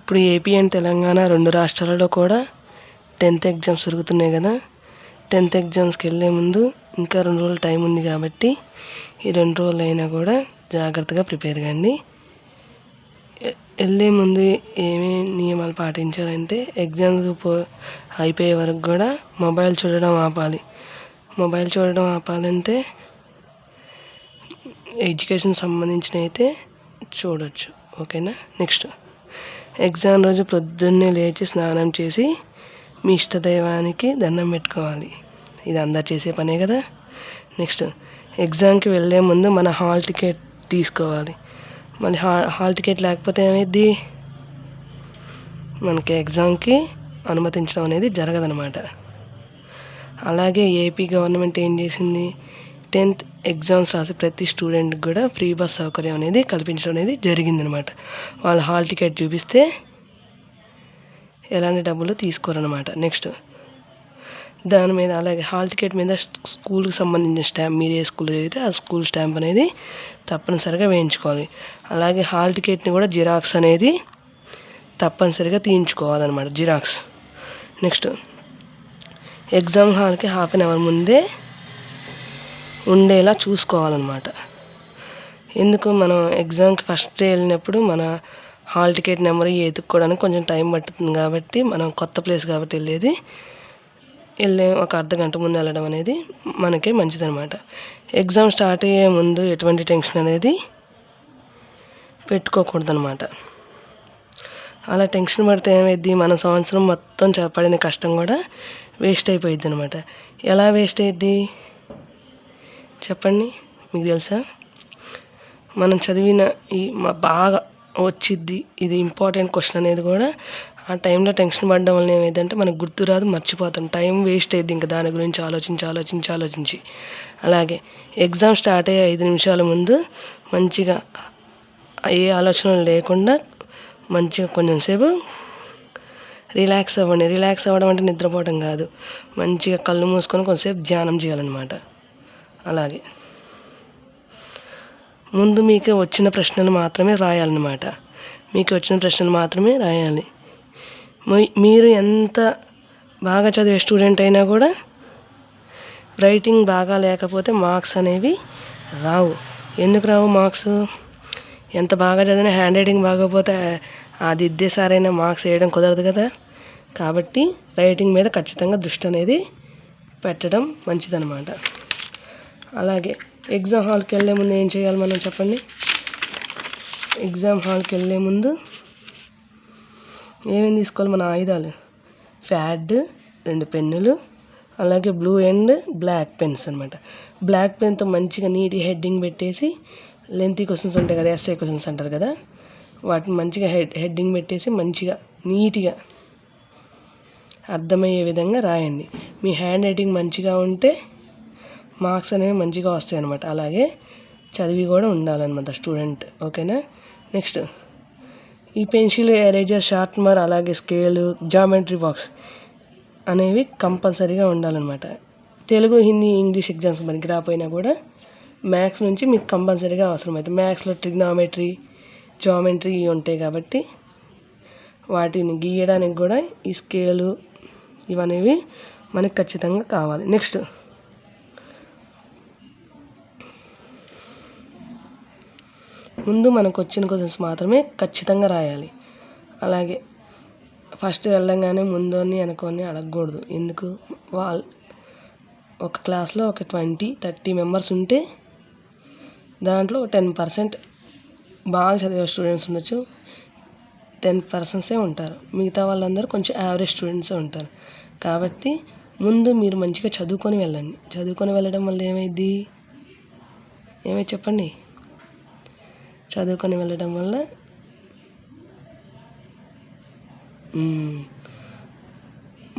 ఇప్పుడు AP and Telangana 2 రాష్ట్రాలలో కూడా 10th ఎగ్జామ్స్ జరుగుతున్నాయి కదా. 10th ఎగ్జామ్స్కి వెళ్ళే ముందు ఇంకా 2 రోజులు టైం ఉంది కాబట్టి ఈ 2 రోజులైనా కూడా జాగ్రత్తగా ప్రిపేర్ కండి. వెళ్ళే ముందు ఏమేమి నియమాలు పాటించాలంటే ఎగ్జామ్స్ అయిపోయే వరకు కూడా మొబైల్ చూడడం ఆపాలి. మొబైల్ చూడడం ఆపాలంటే ఎడ్యుకేషన్ సంబంధించినవి అయితే చూడొచ్చు, ఓకేనా. నెక్స్ట్ ఎగ్జామ్ రోజు పొద్దున్నే లేచి స్నానం చేసి మీ ఇష్టదైవానికి దండం పెట్టుకోవాలి. ఇది అందరు చేసే పనే కదా. నెక్స్ట్ ఎగ్జామ్కి వెళ్ళే ముందు మన హాల్ టికెట్ తీసుకోవాలి. మళ్ళీ హాల్ టికెట్ లేకపోతే ఏమైద్ది, మనకి ఎగ్జామ్కి అనుమతించడం అనేది జరగదనమాట. అలాగే ఏపీ గవర్నమెంట్ ఏం చేసింది, 10th ఎగ్జామ్స్ రాసే ప్రతి స్టూడెంట్కి కూడా ఫ్రీ బస్ సౌకర్యం అనేది కల్పించడం అనేది జరిగిందనమాట. వాళ్ళు హాల్ టికెట్ చూపిస్తే ఎలాంటి డబ్బులు తీసుకోరనమాట. నెక్స్ట్ దాని మీద అలాగే హాల్ టికెట్ మీద స్కూల్కి సంబంధించిన స్టాంప్, మీరు ఏ స్కూల్ చదివితే ఆ స్కూల్ స్టాంప్ అనేది తప్పనిసరిగా వేయించుకోవాలి. అలాగే హాల్ టికెట్ని కూడా జిరాక్స్ అనేది తప్పనిసరిగా తీయించుకోవాలన్నమాట, జిరాక్స్. నెక్స్ట్ ఎగ్జామ్ హాల్కి హాఫ్ అన్ అవర్ ముందే ఉండేలా చూసుకోవాలన్నమాట. ఎందుకు, మనం ఎగ్జామ్కి ఫస్ట్ డే వెళ్ళినప్పుడు మన హాల్ టికెట్ నెంబర్ ఎత్తుక్కోవడానికి కొంచెం టైం పడుతుంది కాబట్టి, మనం కొత్త ప్లేస్ కాబట్టి వెళ్ళే ఒక అర్ధగంట ముందు వెళ్ళడం అనేది మనకే మంచిదన్నమాట. ఎగ్జామ్ స్టార్ట్ అయ్యే ముందు ఎటువంటి టెన్షన్ అనేది పెట్టుకోకూడదన్నమాట. అలా టెన్షన్ పడితే ఏమైద్ది, మన సంవత్సరం మొత్తం పడిన కష్టం కూడా వేస్ట్ అయిపోయిద్ది అనమాట. ఎలా వేస్ట్ అయ్యిద్ది చెప్పండి, మీకు తెలుసా? మనం చదివిన బాగా వచ్చిద్ది, ఇది ఇంపార్టెంట్ క్వశ్చన్ అనేది కూడా ఆ టైంలో టెన్షన్ పడడం వల్ల ఏమైందంటే మనకు గుర్తురాదు, మర్చిపోతాం, టైం వేస్ట్ అయ్యిద్ది ఇంకా దాని గురించి ఆలోచించి. అలాగే ఎగ్జామ్ స్టార్ట్ అయ్యే 5 నిమిషాల ముందు మంచిగా ఏ ఆలోచనలు లేకుండా మంచిగా కొంచెం సేపు రిలాక్స్ అవ్వండి. రిలాక్స్ అవ్వడం అంటే నిద్రపోవడం కాదు, మంచిగా కళ్ళు మూసుకొని కొంచెంసేపు ధ్యానం చేయాలన్నమాట. అలాగే ముందు మీకు వచ్చిన ప్రశ్నలు మాత్రమే రాయాలన్నమాట. మీకు వచ్చిన ప్రశ్నలు మాత్రమే రాయాలి. మీరు ఎంత బాగా చదివే స్టూడెంట్ అయినా కూడా రైటింగ్ బాగా లేకపోతే మార్క్స్ అనేవి రావు. ఎందుకు రావు మార్క్స్? ఎంత బాగా చదివినా హ్యాండ్ రైటింగ్ బాగోకపోతే అది ఇద్దే సారైనా మార్క్స్ వేయడం కుదరదు కదా. కాబట్టి రైటింగ్ మీద ఖచ్చితంగా దృష్టి అనేది పెట్టడం మంచిదన్నమాట. అలాగే ఎగ్జామ్ హాల్కి వెళ్ళే ముందు ఏం చేయాలి మనం చెప్పండి. ఎగ్జామ్ హాల్కి వెళ్ళే ముందు ఏమేమి తీసుకోవాలి, మన ఆయుధాలు, ప్యాడ్, 2 పెన్నులు, అలాగే బ్లూ అండ్ బ్లాక్ పెన్స్ అనమాట. బ్లాక్ పెన్తో మంచిగా నీట్ హెడ్డింగ్ పెట్టేసి, లెంతీ క్వశ్చన్స్ ఉంటాయి కదా, ఎస్ఏ క్వశ్చన్స్ అంటారు కదా, వాటిని మంచిగా హెడ్డింగ్ పెట్టేసి మంచిగా నీట్గా అర్థమయ్యే విధంగా రాయండి. మీ హ్యాండ్ రైటింగ్ మంచిగా ఉంటే మార్క్స్ అనేవి మంచిగా వస్తాయి అన్నమాట. అలాగే చదివి కూడా ఉండాలన్నమాట స్టూడెంట్, ఓకేనా. నెక్స్ట్ ఈ పెన్సిల్, ఎరేజర్, షార్ప్నర్, అలాగే స్కేలు, జామెట్రీ బాక్స్ అనేవి కంపల్సరీగా ఉండాలన్నమాట. తెలుగు, హిందీ, ఇంగ్లీష్ ఎగ్జామ్స్ మనకి రాకపోయినా కూడా మ్యాథ్స్ నుంచి మీకు కంపల్సరీగా అవసరమవుతుంది. మ్యాథ్స్లో ట్రిగ్నామెట్రీ, జామెట్రీ ఉంటాయి కాబట్టి వాటిని గీయడానికి కూడా ఈ స్కేలు ఇవనేవి మనకి ఖచ్చితంగా కావాలి. నెక్స్ట్ ముందు మనకు వచ్చిన క్వశ్చన్స్ మాత్రమే ఖచ్చితంగా రాయాలి. అలాగే ఫస్ట్ వెళ్ళంగానే ముందుని వెనకొని అడగకూడదు. ఎందుకు, ఒక క్లాస్లో ఒక 20-30 మెంబర్స్ ఉంటే దాంట్లో 10% బాగా చదివే స్టూడెంట్స్ ఉండొచ్చు, 10% ఉంటారు. మిగతా వాళ్ళందరూ కొంచెం యావరేజ్ స్టూడెంట్సే ఉంటారు. కాబట్టి ముందు మీరు మంచిగా చదువుకొని వెళ్ళండి. చదువుకొని వెళ్ళడం వల్ల ఏమైంది చెప్పండి. చదువుకొని వెళ్ళడం వల్ల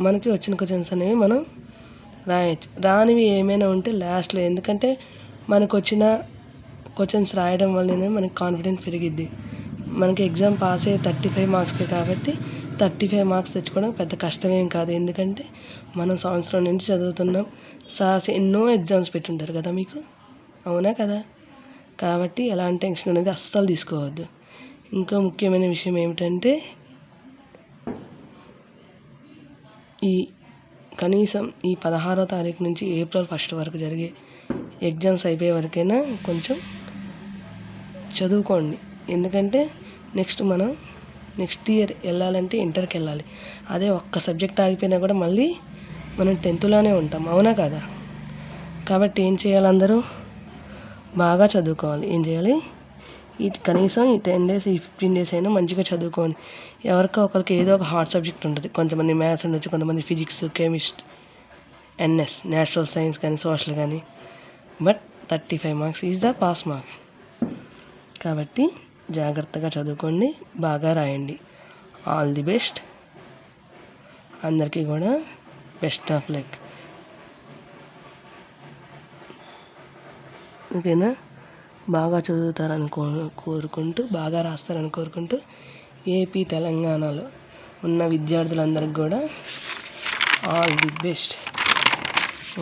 మనకి వచ్చిన క్వశ్చన్స్ అనేవి మనం రాయొచ్చు. రానివి ఏమైనా ఉంటే లాస్ట్లో, ఎందుకంటే మనకు వచ్చిన క్వశ్చన్స్ రాయడం వల్ల మనకి కాన్ఫిడెన్స్ పెరిగిద్ది. మనకి ఎగ్జామ్ పాస్ అయ్యే 35 మార్క్స్కే కాబట్టి 35 మార్క్స్ తెచ్చుకోవడం పెద్ద కష్టమేం కాదు. ఎందుకంటే మనం సంవత్సరం నుంచి చదువుతున్నాం, సార్స్ ఎన్నో ఎగ్జామ్స్ పెట్టుంటారు కదా మీకు, అవునా కదా. కాబట్టి ఎలాంటి టెన్షన్ అనేది అస్సలు తీసుకోవద్దు. ఇంకో ముఖ్యమైన విషయం ఏమిటంటే ఈ కనీసం ఈ 16వ తారీఖు నుంచి ఏప్రిల్ 1 వరకు జరిగే ఎగ్జామ్స్ అయిపోయే వరకైనా కొంచెం చదువుకోండి. ఎందుకంటే నెక్స్ట్ ఇయర్ వెళ్ళాలంటే ఇంటర్కి వెళ్ళాలి. అదే ఒక్క సబ్జెక్ట్ ఆగిపోయినా కూడా మళ్ళీ మనం 10థ్లోనే ఉంటాం, అవునా కదా? కాబట్టి ఏం చేయాలి, అందరూ బాగా చదువుకోవాలి. ఏం చేయాలి, కనీసం ఈ 10 డేస్ ఈ 15 డేస్ అయినా మంచిగా చదువుకోండి. ఎవరికో ఒకరికి ఏదో ఒక హార్డ్ సబ్జెక్ట్ ఉంటుంది. కొంతమంది మ్యాథ్స్ ఉండొచ్చు, కొంతమంది physics, chemistry, NS natural science కానీ సోషల్ కానీ. But 35 marks is the pass mark. కాబట్టి జాగ్రత్తగా చదువుకోండి, బాగా రాయండి. All the best. అందరికీ కూడా బెస్ట్ ఆఫ్ లక్. ఓకేనా? బాగా చదువుతారని కోరుకుంటూ, బాగా రాస్తారని కోరుకుంటూ, ఏపీ తెలంగాణలో ఉన్న విద్యార్థులందరికీ కూడా ఆల్ ది బెస్ట్.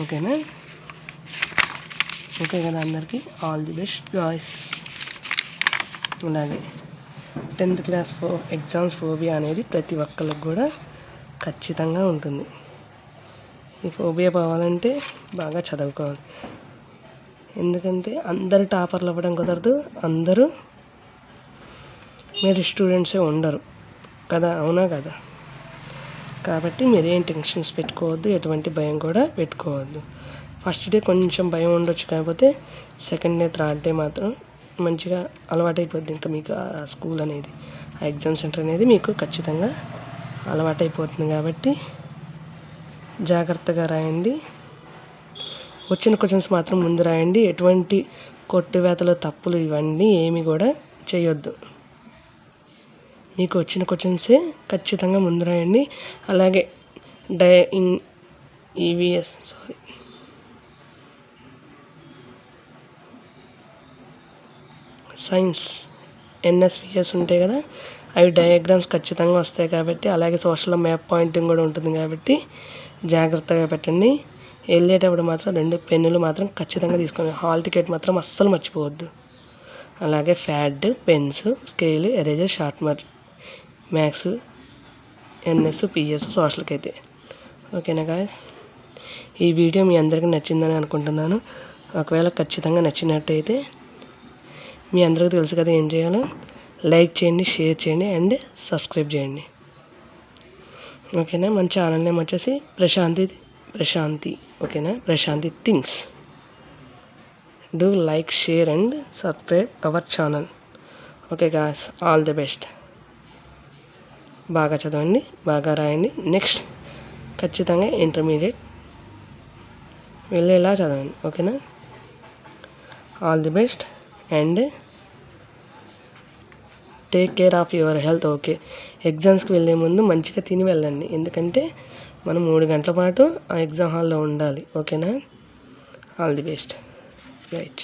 ఓకేనా? ఓకే కదా అందరికీ? All the best guys. అలాగే 10th క్లాస్ ఎగ్జామ్స్ ఫోబియా అనేది ప్రతి ఒక్కరికి కూడా ఖచ్చితంగా ఉంటుంది. ఈ ఫోబియా పోవాలంటే బాగా చదువుకోవాలి. ఎందుకంటే అందరూ టాపర్లు అవ్వడం కుదరదు, అందరూ మీరు స్టూడెంట్సే ఉండరు కదా, అవునా కదా? కాబట్టి మీరేం టెన్షన్స్ పెట్టుకోవద్దు, ఎటువంటి భయం కూడా పెట్టుకోవద్దు. ఫస్ట్ డే కొంచెం భయం ఉండొచ్చు, కాకపోతే సెకండ్ డే థర్డ్ డే మాత్రం మంచిగా అలవాటైపోద్ది. ఇంకా మీకు ఆ స్కూల్ అనేది, ఆ ఎగ్జామ్ సెంటర్ అనేది మీకు ఖచ్చితంగా అలవాటైపోతుంది. కాబట్టి జాగ్రత్తగా రాయండి. వచ్చిన క్వశ్చన్స్ మాత్రం ముందు రాయండి. ఎటువంటి కొట్టివేతలు, తప్పులు ఇవన్నీ ఏమి కూడా చేయొద్దు. మీకు వచ్చిన క్వశ్చన్సే ఖచ్చితంగా ముందు రాయండి. అలాగే సైన్స్ ఎన్ఎస్విఎస్ ఉంటాయి కదా, అవి డయాగ్రామ్స్ ఖచ్చితంగా వస్తాయి కాబట్టి, అలాగే సోషల్లో మ్యాప్ పాయింటింగ్ కూడా ఉంటుంది కాబట్టి జాగ్రత్తగా పెట్టండి. వెళ్ళేటప్పుడు మాత్రం 2 పెన్నులు మాత్రం ఖచ్చితంగా తీసుకోండి. హాల్ టికెట్ మాత్రం అస్సలు మర్చిపోవద్దు. అలాగే pad, pens, scale, eraser, sharpener, maths, NS, PS, సోషల్కి అయితే. ఓకేనా గాయస్? ఈ వీడియో మీ అందరికీ నచ్చిందని అనుకుంటున్నాను. ఒకవేళ ఖచ్చితంగా నచ్చినట్టయితే మీ అందరికీ తెలుసు కదా ఏం చేయాలో, లైక్ చేయండి, షేర్ చేయండి అండ్ సబ్స్క్రైబ్ చేయండి. ఓకేనా? మన ఛానల్ నేమ్ వచ్చేసి ప్రశాంతి. ఓకేనా? Prashanti things. Do like, share and subscribe our channel. Okay guys, all the best. బాగా చదవండి, బాగా రాయండి. నెక్స్ట్ ఖచ్చితంగా ఇంటర్మీడియట్ వెళ్ళేలా చదవండి. ఓకేనా? All the best and take care of your health. Okay, ఎగ్జామ్స్కి వెళ్ళే ముందు మంచిగా తిని వెళ్ళండి. ఎందుకంటే మనం 3 గంటల పాటు ఆ ఎగ్జామ్ హాల్లో ఉండాలి. ఓకేనా? All the best. రైట్.